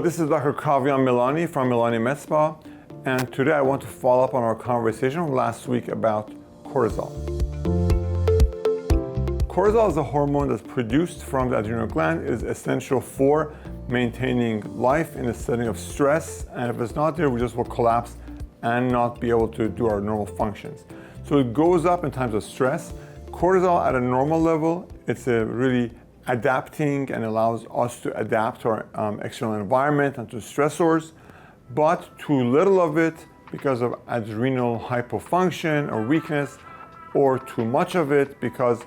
this is Dr. Kavian Milani from Milani MedSpa, and today I want to follow up on our conversation from last week about cortisol. Cortisol is a hormone that's produced from the adrenal gland. It is essential for maintaining life in a setting of stress, and if it's not there, we just will collapse and not be able to do our normal functions. So it goes up in times of stress. Cortisol at a normal level, it's a really adapting and allows us to adapt to our external environment and to stressors, but too little of it because of adrenal hypofunction or weakness, or too much of it because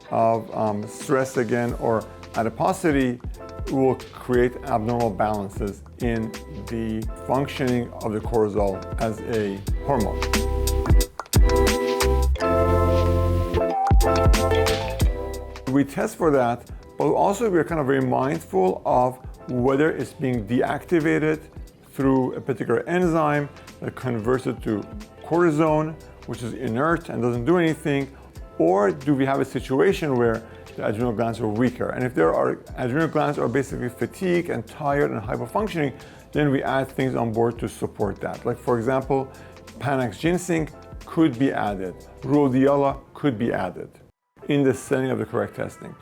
of stress again or adiposity will create abnormal balances in the functioning of the cortisol as a hormone. We test for that, but also we're kind of very mindful of whether it's being deactivated through a particular enzyme that converts it to cortisone, which is inert and doesn't do anything, or do we have a situation where the adrenal glands are weaker? And if there are adrenal glands are basically fatigued and tired and hyperfunctioning, then we add things on board to support that. Like for example, Panax ginseng could be added, rhodiola could be added in the setting of the correct testing.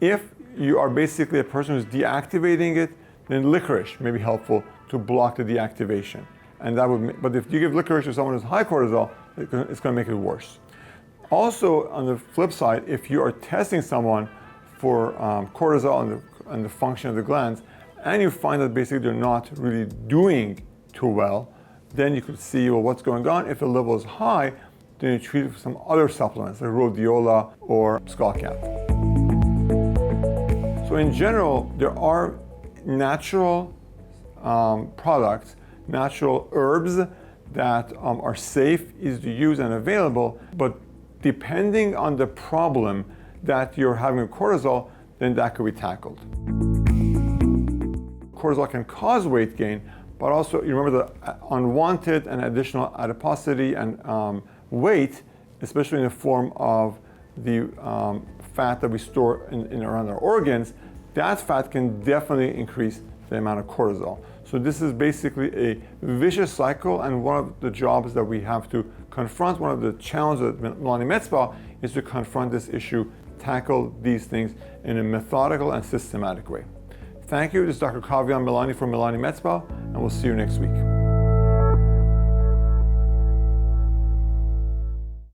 If you are basically a person who's deactivating it, then licorice may be helpful to block the deactivation. And that would, but if you give licorice to someone who's high cortisol, it's going to make it worse. Also, on the flip side, if you are testing someone for cortisol and the function of the glands, and you find that basically they're not really doing too well, then you could see, well, what's going on. If the level is high, then you treat it with some other supplements like rhodiola or skullcap. So in general, there are natural products, natural herbs that are safe, easy to use, and available, but depending on the problem that you're having with cortisol, then that could be tackled. Cortisol can cause weight gain, but also you remember the unwanted and additional adiposity and weight, especially in the form of the fat that we store in around our organs, that fat can definitely increase the amount of cortisol. So this is basically a vicious cycle, and one of the jobs that we have to confront, one of the challenges at Milani MedSpa is to confront this issue, tackle these things in a methodical and systematic way. Thank you. This is Dr. Kavian Milani from Milani MedSpa, and we'll see you next week.